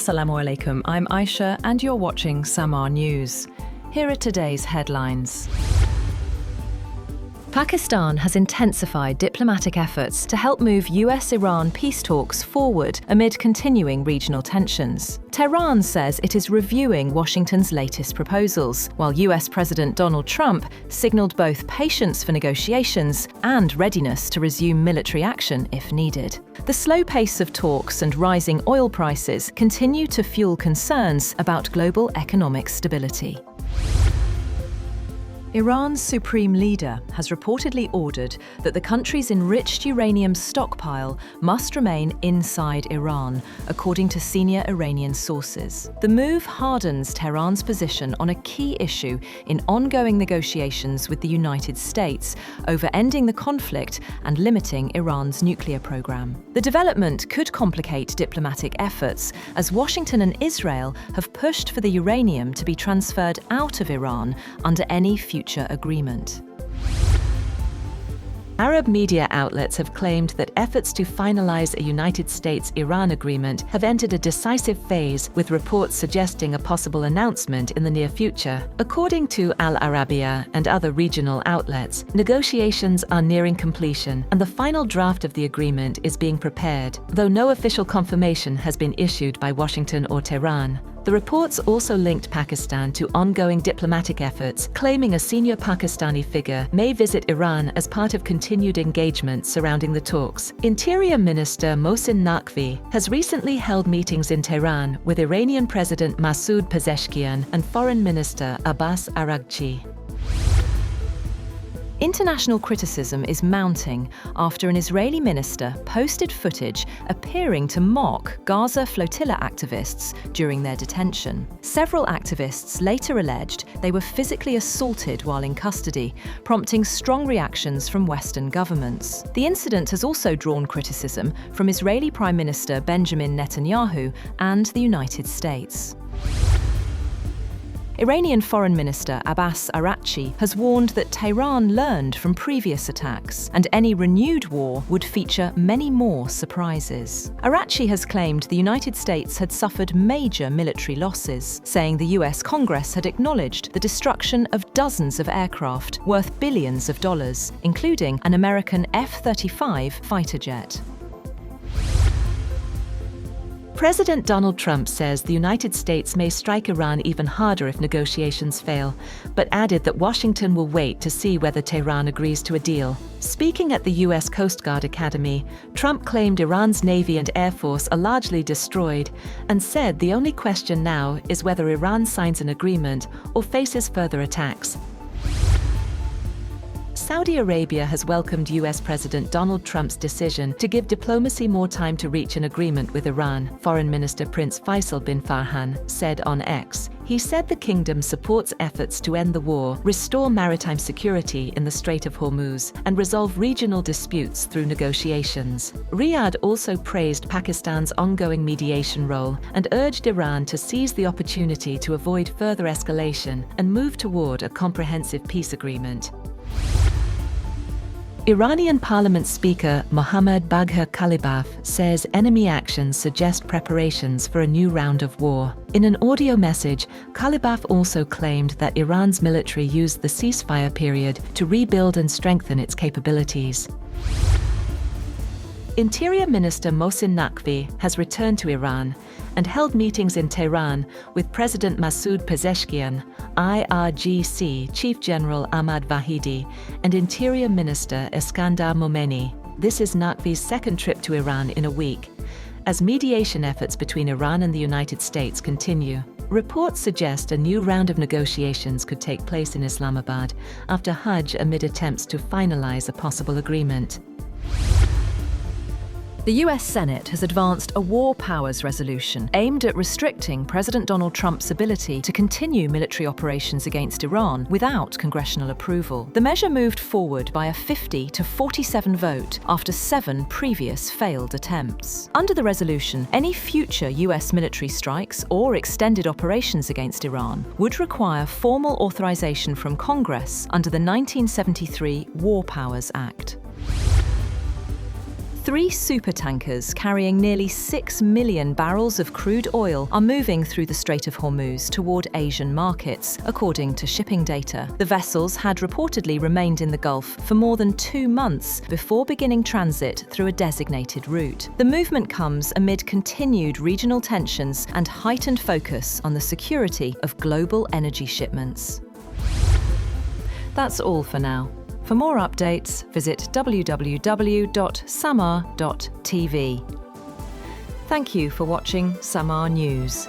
Assalamu alaikum, I'm Aisha and you're watching SAMAA News. Here are today's headlines. Pakistan has intensified diplomatic efforts to help move US-Iran peace talks forward amid continuing regional tensions. Tehran says it is reviewing Washington's latest proposals, while US President Donald Trump signaled both patience for negotiations and readiness to resume military action if needed. The slow pace of talks and rising oil prices continue to fuel concerns about global economic stability. Iran's supreme leader has reportedly ordered that the country's enriched uranium stockpile must remain inside Iran, according to senior Iranian sources. The move hardens Tehran's position on a key issue in ongoing negotiations with the United States over ending the conflict and limiting Iran's nuclear program. The development could complicate diplomatic efforts, as Washington and Israel have pushed for the uranium to be transferred out of Iran under any future agreement. Arab media outlets have claimed that efforts to finalize a United States-Iran agreement have entered a decisive phase, with reports suggesting a possible announcement in the near future. According to Al Arabiya and other regional outlets, negotiations are nearing completion and the final draft of the agreement is being prepared, though no official confirmation has been issued by Washington or Tehran. The reports also linked Pakistan to ongoing diplomatic efforts, claiming a senior Pakistani figure may visit Iran as part of continued engagement surrounding the talks. Interior Minister Mohsin Naqvi has recently held meetings in Tehran with Iranian President Masoud Pezeshkian and Foreign Minister Abbas Araghchi. International criticism is mounting after an Israeli minister posted footage appearing to mock Gaza flotilla activists during their detention. Several activists later alleged they were physically assaulted while in custody, prompting strong reactions from Western governments. The incident has also drawn criticism from Israeli Prime Minister Benjamin Netanyahu and the United States. Iranian Foreign Minister Abbas Araghchi has warned that Tehran learned from previous attacks, and any renewed war would feature many more surprises. Araghchi has claimed the United States had suffered major military losses, saying the US Congress had acknowledged the destruction of dozens of aircraft worth billions of dollars, including an American F-35 fighter jet. President Donald Trump says the United States may strike Iran even harder if negotiations fail, but added that Washington will wait to see whether Tehran agrees to a deal. Speaking at the US Coast Guard Academy, Trump claimed Iran's Navy and Air Force are largely destroyed and said the only question now is whether Iran signs an agreement or faces further attacks. Saudi Arabia has welcomed US President Donald Trump's decision to give diplomacy more time to reach an agreement with Iran, Foreign Minister Prince Faisal bin Farhan said on X. He said the kingdom supports efforts to end the war, restore maritime security in the Strait of Hormuz, and resolve regional disputes through negotiations. Riyadh also praised Pakistan's ongoing mediation role and urged Iran to seize the opportunity to avoid further escalation and move toward a comprehensive peace agreement. Iranian Parliament Speaker Mohammad Bagher Qalibaf says enemy actions suggest preparations for a new round of war. In an audio message, Qalibaf also claimed that Iran's military used the ceasefire period to rebuild and strengthen its capabilities. Interior Minister Mohsin Naqvi has returned to Iran and held meetings in Tehran with President Masoud Pezeshkian, IRGC Chief General Ahmad Vahidi, and Interior Minister Eskandar Momeni. This is Naqvi's second trip to Iran in a week, as mediation efforts between Iran and the United States continue. Reports suggest a new round of negotiations could take place in Islamabad after Hajj amid attempts to finalize a possible agreement. The US Senate has advanced a war powers resolution aimed at restricting President Donald Trump's ability to continue military operations against Iran without congressional approval. The measure moved forward by a 50-47 vote after 7 previous failed attempts. Under the resolution, any future US military strikes or extended operations against Iran would require formal authorization from Congress under the 1973 War Powers Act. 3 supertankers carrying nearly 6 million barrels of crude oil are moving through the Strait of Hormuz toward Asian markets, according to shipping data. The vessels had reportedly remained in the Gulf for more than 2 months before beginning transit through a designated route. The movement comes amid continued regional tensions and heightened focus on the security of global energy shipments. That's all for now. For more updates, visit www.sammaa.tv. Thank you for watching SAMAA News.